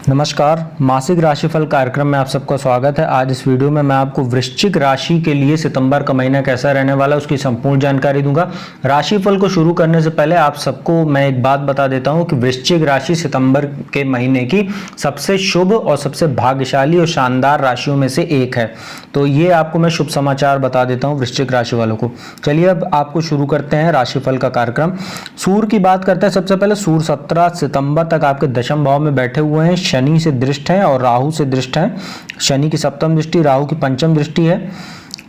नमस्कार, मासिक राशिफल कार्यक्रम में आप सबका स्वागत है। आज इस वीडियो में मैं आपको वृश्चिक राशि के लिए सितंबर का महीना कैसा रहने वाला है उसकी संपूर्ण जानकारी दूंगा। राशिफल को शुरू करने से पहले आप सबको मैं एक बात बता देता हूं कि वृश्चिक राशि सितंबर के महीने की सबसे शुभ और सबसे भाग्यशाली और शानदार राशियों में से एक है। तो ये आपको मैं शुभ समाचार बता देता हूँ वृश्चिक राशि वालों को। चलिए अब आपको शुरू करते हैं राशिफल का कार्यक्रम। सूर्य की बात करते हैं। सबसे पहले सूर्य 17 सितंबर तक आपके दशम भाव में बैठे हुए हैं, शनि से दृष्ट है और राहु से दृष्ट है। शनि की सप्तम दृष्टि, राहु की पंचम दृष्टि है।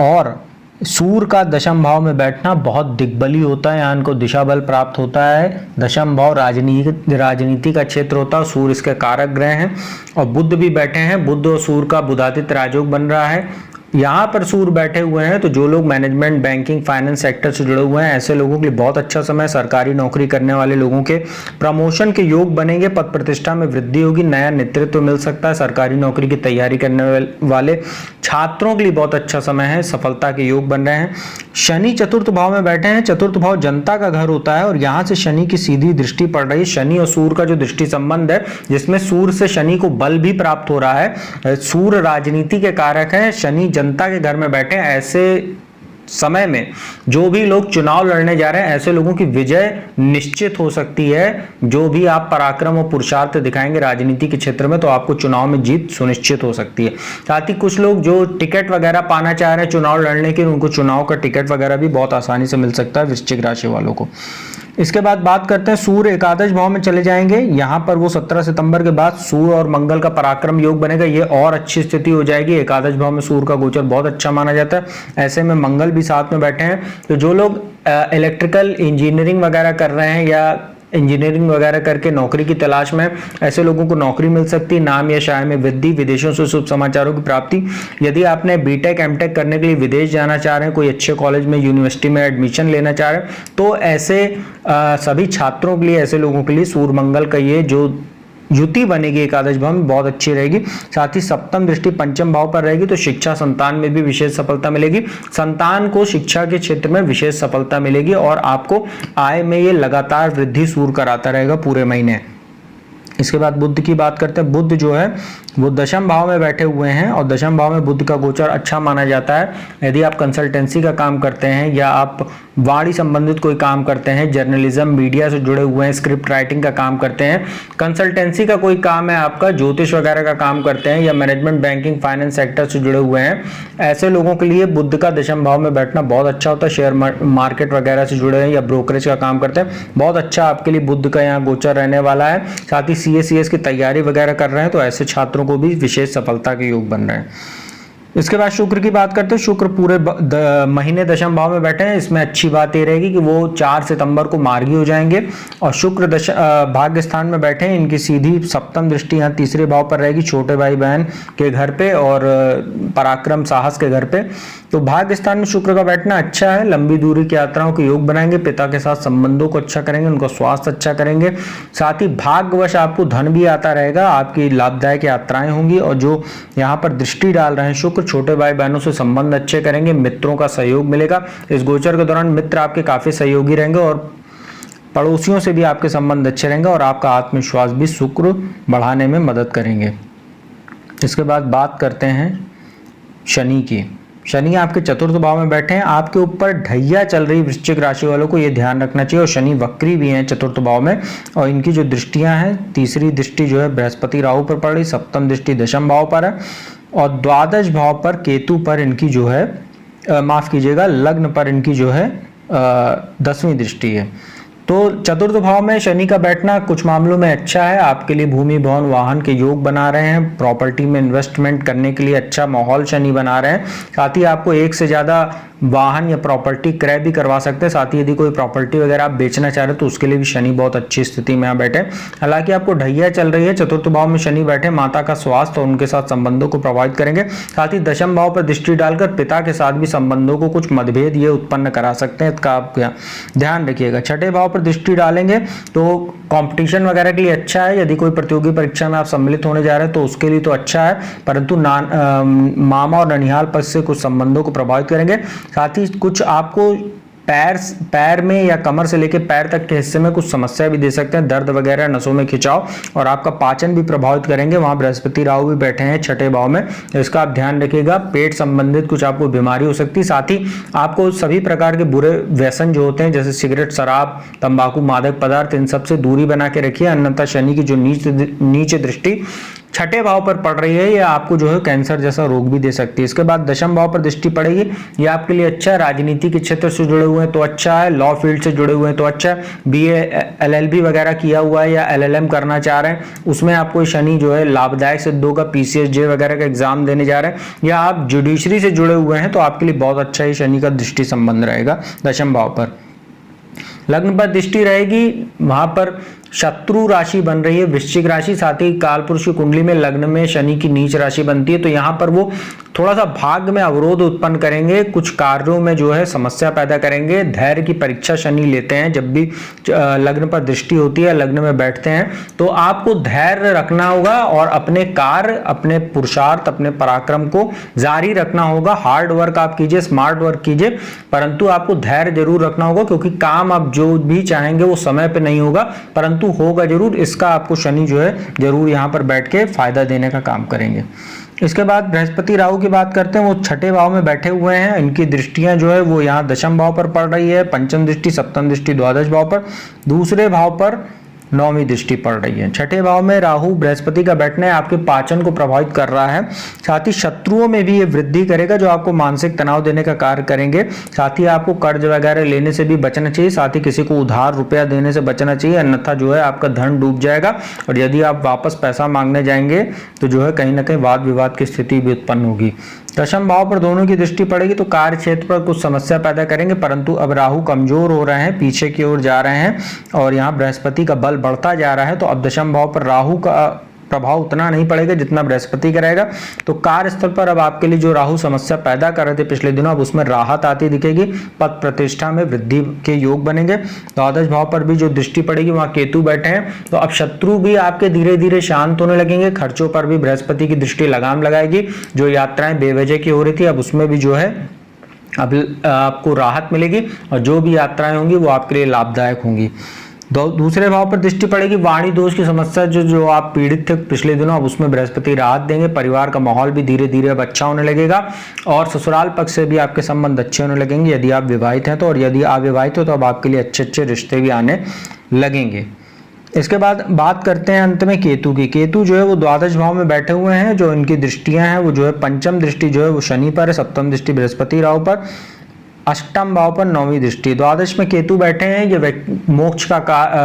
और सूर्य का दशम भाव में बैठना बहुत दिग्बली होता है, यहाँ इनको दिशा बल प्राप्त होता है। दशम भाव राजनीति का क्षेत्र होता है, सूर्य इसके कारक ग्रह हैं। और बुध भी बैठे हैं, बुध और सूर्य का बुधादित्य राजयोग बन रहा है। यहाँ पर सूर्य बैठे हुए हैं तो जो लोग मैनेजमेंट, बैंकिंग, फाइनेंस सेक्टर से जुड़े हुए हैं ऐसे लोगों के लिए बहुत अच्छा समय। सरकारी नौकरी करने वाले लोगों के प्रमोशन के योग बनेंगे, पद प्रतिष्ठा में वृद्धि होगी, नया नेतृत्व मिल सकता है। सरकारी नौकरी की तैयारी करने वाले छात्रों के लिए बहुत अच्छा समय है, सफलता के योग बन रहे हैं। शनि चतुर्थ भाव में बैठे हैं। चतुर्थ भाव जनता का घर होता है और यहाँ से शनि की सीधी दृष्टि पड़ रही है। शनि और सूर्य का जो दृष्टि संबंध है जिसमें सूर्य से शनि को बल भी प्राप्त हो रहा है। सूर्य राजनीति के कारक है, शनि जनता के घर में बैठे हैं। ऐसे समय में जो भी लोग चुनाव लड़ने जा रहे हैं ऐसे लोगों की विजय निश्चित हो सकती है। जो भी आप पराक्रम और पुरुषार्थ दिखाएंगे राजनीति के क्षेत्र में तो आपको चुनाव में जीत सुनिश्चित हो सकती है। साथ ही कुछ लोग जो टिकट वगैरह पाना चाह रहे हैं चुनाव लड़ने के, उनको चुनाव का टिकट वगैरह भी बहुत आसानी से मिल सकता है वृश्चिक राशि वालों को। इसके बाद बात करते हैं सूर्य एकादश भाव में चले जाएंगे। यहाँ पर वो 17 सितंबर के बाद सूर्य और मंगल का पराक्रम योग बनेगा, ये और अच्छी स्थिति हो जाएगी। एकादश भाव में सूर्य का गोचर बहुत अच्छा माना जाता है, ऐसे में मंगल भी साथ में बैठे हैं। तो जो लोग इलेक्ट्रिकल इंजीनियरिंग वगैरह कर रहे हैं या इंजीनियरिंग वगैरह करके नौकरी की तलाश में ऐसे लोगों को नौकरी मिल सकती है। नाम या शाय में वृद्धि, विदेशों से शुभ समाचारों की प्राप्ति। यदि आपने बीटेक एमटेक करने के लिए विदेश जाना चाह रहे हैं, कोई अच्छे कॉलेज में यूनिवर्सिटी में एडमिशन लेना चाह रहे हैं तो ऐसे सभी छात्रों के लिए, ऐसे लोगों के लिए सूर्य मंगल का ये जो युति बनेगी एकादश भाव में बहुत अच्छी रहेगी। साथ ही सप्तम दृष्टि पंचम भाव पर रहेगी तो शिक्षा संतान में भी विशेष सफलता मिलेगी। संतान को शिक्षा के क्षेत्र में विशेष सफलता मिलेगी और आपको आय में ये लगातार वृद्धि सूर्य कराता रहेगा पूरे महीने। इसके बाद बुध की बात करते हैं। बुध जो है वो दशम भाव में बैठे हुए हैं और दशम भाव में बुध का गोचर अच्छा माना जाता है। यदि आप कंसल्टेंसी का काम करते हैं या आप वाणी संबंधित कोई काम करते हैं, जर्नलिज्म, मीडिया से जुड़े हुए हैं, स्क्रिप्ट राइटिंग का काम करते हैं, कंसल्टेंसी का कोई काम है आपका, ज्योतिष वगैरह का काम करते हैं या मैनेजमेंट, बैंकिंग, फाइनेंस सेक्टर से जुड़े हुए हैं, ऐसे लोगों के लिए बुध का दशम भाव में बैठना बहुत अच्छा होता है। शेयर मार्केट वगैरह से जुड़े हैं या ब्रोकरेज का काम करते हैं, बहुत अच्छा आपके लिए बुध का यहाँ गोचर रहने वाला है। साथ ही CA/CS की तैयारी वगैरह कर रहे हैं तो ऐसे छात्रों को भी विशेष सफलता के योग बन रहे हैं। इसके बाद शुक्र की बात करते हैं। शुक्र पूरे महीने दशम भाव में बैठे हैं। इसमें अच्छी बात ये रहेगी कि वो 4 सितंबर को मार्गी हो जाएंगे और शुक्र भाग्य स्थान में बैठे हैं। इनकी सीधी सप्तम दृष्टि यहाँ तीसरे भाव पर रहेगी, छोटे भाई बहन के घर पे और पराक्रम साहस के घर पे। तो भाग्य स्थान में शुक्र का बैठना अच्छा है। लंबी दूरी की यात्राओं के योग बनाएंगे, पिता के साथ संबंधों को अच्छा करेंगे, उनका स्वास्थ्य अच्छा करेंगे। साथ ही भाग्यवश आपको धन भी आता रहेगा, आपकी लाभदायक यात्राएं होंगी। और जो यहाँ पर दृष्टि डाल रहे हैं शुक्र, छोटे भाई बहनों से संबंध अच्छे करेंगे, मित्रों का सहयोग मिलेगा। इस गोचर के दौरान मित्र आपके काफी सहयोगी रहेंगे और पड़ोसियों से भी आपके संबंध अच्छे रहेंगे और आपका आत्मविश्वास भी शुक्र बढ़ाने में मदद करेंगे। इसके बाद बात करते हैं शनि की। शनि आपके चतुर्थ भाव में बैठे हैं। आपके ऊपर ढैया चल रही वृश्चिक राशि वालों को ये ध्यान रखना चाहिए। और शनि वक्री भी हैं चतुर्थ भाव में और इनकी जो दृष्टियां हैं, तीसरी दृष्टि जो है बृहस्पति राहु पर पड़ रही, सप्तम दृष्टि दशम भाव पर है और द्वादश भाव पर केतु पर इनकी जो है माफ कीजिएगा लग्न पर इनकी जो है 10वीं दृष्टि है। तो चतुर्थ भाव में शनि का बैठना कुछ मामलों में अच्छा है। आपके लिए भूमि, भवन, वाहन के योग बना रहे हैं। प्रॉपर्टी में इन्वेस्टमेंट करने के लिए अच्छा माहौल शनि बना रहे हैं। साथ ही आपको एक से ज्यादा वाहन या प्रॉपर्टी क्रय भी करवा सकते हैं। साथ ही यदि कोई प्रॉपर्टी वगैरह आप बेचना चाह रहे हैं तो उसके लिए भी शनि बहुत अच्छी स्थिति में बैठे। हालांकि आपको ढैया चल रही है, चतुर्थ भाव में शनि बैठे माता का स्वास्थ्य और उनके साथ संबंधों को प्रभावित करेंगे। साथ ही दशम भाव पर दृष्टि डालकर पिता के साथ भी संबंधों को कुछ मतभेद ये उत्पन्न करा सकते हैं, इसका आप ध्यान रखिएगा। छठे भाव पर दृष्टि डालेंगे तो कंपटीशन वगैरह के लिए अच्छा है। यदि कोई प्रतियोगी परीक्षा में आप सम्मिलित होने जा रहे हैं तो उसके लिए तो अच्छा है, परंतु मामा और ननिहाल पक्ष से कुछ संबंधों को प्रभावित करेंगे। साथ ही कुछ आपको पैर में या कमर से लेकर पैर तक के हिस्से में कुछ समस्या भी दे सकते हैं, दर्द वगैरह, नसों में खिंचाव, और आपका पाचन भी प्रभावित करेंगे। वहां बृहस्पति राहु भी बैठे हैं छठे भाव में, तो इसका आप ध्यान रखिएगा। पेट संबंधित कुछ आपको बीमारी हो सकती है। साथ ही आपको सभी प्रकार के बुरे व्यसन जो होते हैं जैसे सिगरेट, शराब, तंबाकू, मादक पदार्थ, इन सब से दूरी बना के रखिए। अन्यथा शनि की जो नीच दृष्टि छठे भाव पर पड़ रही है, ये आपको जो है कैंसर जैसा रोग भी दे सकती है। इसके बाद दशम भाव पर दृष्टि पड़ेगी, ये आपके लिए अच्छा है। राजनीति के क्षेत्र से जुड़े हुए हैं तो अच्छा है, लॉ फील्ड से जुड़े हुए हैं तो अच्छा है, बीए एलएलबी वगैरह किया हुआ है या एलएलएम करना चाह रहे हैं, उसमें आपको शनि जो है लाभदायक सिद्ध होगा। पीसीएसजे वगैरह का एग्जाम देने जा रहे हैं या आप जुडिशरी से जुड़े हुए हैं तो आपके लिए बहुत अच्छा ही शनि का दृष्टि संबंध रहेगा। दशम भाव पर लग्न पर दृष्टि रहेगी, वहां पर शत्रु राशि बन रही है वृश्चिक राशि। साथ ही कालपुरुष की कुंडली में लग्न में शनि की नीच राशि बनती है, तो यहाँ पर वो थोड़ा सा भाग्य में अवरोध उत्पन्न करेंगे, कुछ कार्यों में जो है समस्या पैदा करेंगे। धैर्य की परीक्षा शनि लेते हैं जब भी लग्न पर दृष्टि होती है, लग्न में बैठते हैं, तो आपको धैर्य रखना होगा और अपने कार्य, अपने पुरुषार्थ, अपने पराक्रम को जारी रखना होगा। हार्ड वर्क आप कीजिए, स्मार्ट वर्क कीजिए, परंतु आपको धैर्य जरूर रखना होगा, क्योंकि काम आप जो भी चाहेंगे वो समय पे नहीं होगा, परंतु होगा जरूर। इसका आपको शनि जो है जरूर यहाँ पर बैठ के फायदा देने का काम करेंगे। इसके बाद बृहस्पति राहु की बात करते हैं, वो छठे भाव में बैठे हुए हैं। इनकी दृष्टियां जो है वो यहाँ दशम भाव पर पड़ रही है, पंचम दृष्टि, सप्तम दृष्टि द्वादश भाव पर, दूसरे भाव पर नौवीं दृष्टि पड़ रही है। छठे भाव में राहु बृहस्पति का बैठना है, आपके पाचन को प्रभावित कर रहा है। साथ ही शत्रुओं में भी ये वृद्धि करेगा जो आपको मानसिक तनाव देने का कार्य करेंगे। साथ ही आपको कर्ज वगैरह लेने से भी बचना चाहिए, साथ ही किसी को उधार रुपया देने से बचना चाहिए, अन्यथा जो है आपका धन डूब जाएगा। और यदि आप वापस पैसा मांगने जाएंगे तो जो है कहीं ना कहीं वाद विवाद की स्थिति भी उत्पन्न होगी। दशम भाव पर दोनों की दृष्टि पड़ेगी तो कार्य क्षेत्र पर कुछ समस्या पैदा करेंगे, परंतु अब राहु कमजोर हो रहे हैं, पीछे की ओर जा रहे हैं और यहाँ बृहस्पति का बल बढ़ता जा रहा है, तो अब दशम भाव पर राहु का प्रभाव उतना नहीं पड़ेगा जितना बृहस्पति का रहेगा। तो कार्यस्थल पर अब आपके लिए जो राहु समस्या पैदा कर रहे थे पिछले दिनों, अब उसमें राहत आती दिखेगी, पद प्रतिष्ठा में वृद्धि के योग बनेंगे। द्वादश भाव पर भी जो दृष्टि पड़ेगी वहां केतु बैठे हैं, तो अब शत्रु भी आपके धीरे धीरे शांत होने लगेंगे। खर्चों पर भी बृहस्पति की दृष्टि लगाम लगाएगी, जो यात्राएं बेवजह की हो रही थी अब उसमें भी जो है अब आपको राहत मिलेगी और जो भी यात्राएं होंगी वो आपके लिए लाभदायक होंगी। दूसरे भाव पर दृष्टि पड़ेगी, वाणी दोष की समस्या जो आप पीड़ित थे पिछले दिनों, अब उसमें बृहस्पति राहत देंगे। परिवार का माहौल भी धीरे धीरे अब अच्छा होने लगेगा और ससुराल पक्ष से भी आपके संबंध अच्छे होने लगेंगे यदि आप विवाहित हैं तो, और यदि अविवाहित हो तो अब आपके लिए अच्छे अच्छे रिश्ते भी आने लगेंगे। इसके बाद बात करते हैं अंत में केतु की। केतु जो है वो द्वादश भाव में बैठे हुए हैं, जो इनकी दृष्टियां हैं वो जो है पंचम दृष्टि जो है वो शनि पर है, सप्तम दृष्टि बृहस्पति राहु पर, अष्टम भाव पर नौवीं दृष्टि। द्वादश में केतु बैठे हैं, ये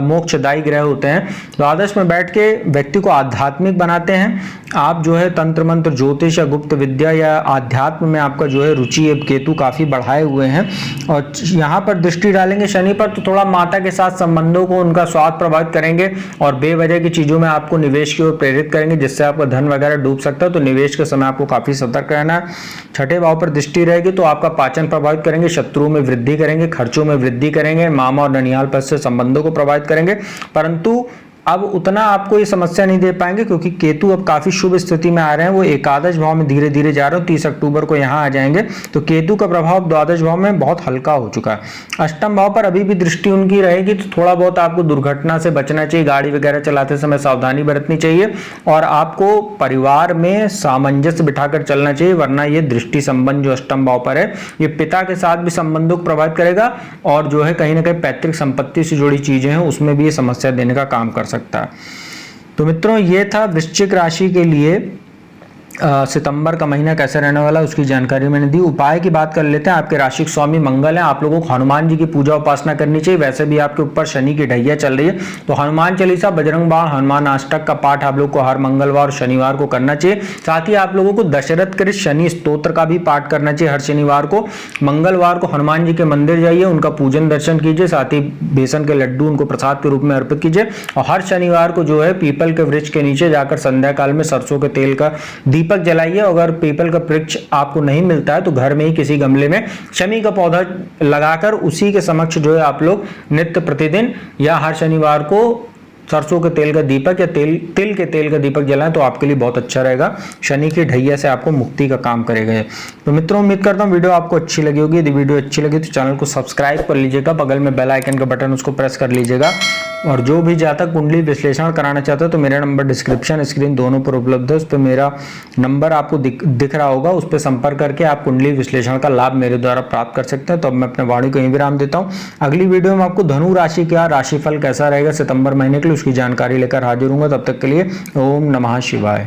मोक्षदायी ग्रह होते हैं। द्वादश में बैठ के व्यक्ति को आध्यात्मिक बनाते हैं। आप जो है तंत्र मंत्र, ज्योतिष या गुप्त विद्या या आध्यात्म में आपका जो है रुचि केतु काफी बढ़ाए हुए हैं और यहाँ पर दृष्टि डालेंगे शनि पर, तो थोड़ा माता के साथ संबंधों को, उनका स्वास्थ्य प्रभावित करेंगे और बेवजह की चीजों में आपको निवेश की ओर प्रेरित करेंगे, जिससे आपका धन वगैरह डूब सकता है। तो निवेश के समय आपको काफी सतर्क रहना है। छठे भाव पर दृष्टि रहेगी तो आपका पाचन प्रभावित करेंगे, शत्रुओं में वृद्धि करेंगे, खर्चों में वृद्धि करेंगे, मामा और ननिहाल पद से संबंधों को प्रभावित करेंगे, परंतु अब उतना आपको ये समस्या नहीं दे पाएंगे क्योंकि केतु अब काफी शुभ स्थिति में आ रहे हैं। वो एकादश भाव में धीरे धीरे जा रहे हो, 30 अक्टूबर को यहाँ आ जाएंगे, तो केतु का प्रभाव द्वादश भाव में बहुत हल्का हो चुका है। अष्टम भाव पर अभी भी दृष्टि उनकी रहेगी, तो थोड़ा बहुत आपको दुर्घटना से बचना चाहिए, गाड़ी वगैरह चलाते समय सावधानी बरतनी चाहिए और आपको परिवार में सामंजस्य बिठाकर चलना चाहिए, वरना ये दृष्टि संबंध जो अष्टम भाव पर है ये पिता के साथ भी संबंधों को प्रभावित करेगा और जो है कहीं ना कहीं पैतृक संपत्ति से जुड़ी चीजें हैं उसमें भी ये समस्या देने का काम कर सकता है। तो मित्रों ये था वृश्चिक राशि के लिए सितंबर का महीना कैसे रहने वाला है उसकी जानकारी मैंने दी। उपाय की बात कर लेते हैं। आपके राशिक स्वामी मंगल हैं, आप लोगों को हनुमान जी की पूजा उपासना करनी चाहिए। वैसे भी आपके ऊपर शनि की ढैया चल रही है, तो हनुमान चालीसा, बजरंग बाण, हनुमान अष्टक का पाठ आप लोग को हर मंगलवार और शनिवार को करना चाहिए। साथ ही आप लोगों को दशरथ कृत शनि स्तोत्र का भी पाठ करना चाहिए हर शनिवार को। मंगलवार को हनुमान जी के मंदिर जाइए, उनका पूजन दर्शन कीजिए, साथ ही बेसन के लड्डू उनको प्रसाद के रूप में अर्पित कीजिए और हर शनिवार को जो है पीपल के वृक्ष के नीचे जाकर संध्या काल में सरसों के तेल का दीपक जलाइए। अगर पीपल का वृक्ष आपको नहीं मिलता है तो घर में ही किसी गमले में शमी का पौधा लगाकर उसी के समक्ष जो है आप लोग नित्य प्रतिदिन या हर शनिवार को सरसों के तेल का दीपक या तिल के तेल का दीपक जलाएं तो आपके लिए बहुत अच्छा रहेगा। शनि की ढैया से आपको मुक्ति का काम करेगा। तो मित्रों, उम्मीद करता हूँ वीडियो आपको अच्छी लगी होगी। यदि वीडियो अच्छी लगी तो चैनल को सब्सक्राइब कर लीजिएगा, बगल में बेल आइकन का बटन उसको प्रेस कर लीजिएगा। और जो भी जातक कुंडली विश्लेषण कराना चाहते हो तो मेरा नंबर डिस्क्रिप्शन स्क्रीन दोनों पर उपलब्ध है, उस पर मेरा नंबर आपको दिख रहा होगा, उस पर संपर्क करके आप कुंडली विश्लेषण का लाभ मेरे द्वारा प्राप्त कर सकते हैं। तो अब मैं अपने वाणी को यहीं विराम देता हूं। अगली वीडियो में आपको धनु राशि का राशिफल कैसा रहेगा सितंबर महीने के लिए उसकी जानकारी लेकर हाजिर हूंगा। तब तक के लिए ओम नमः शिवाय।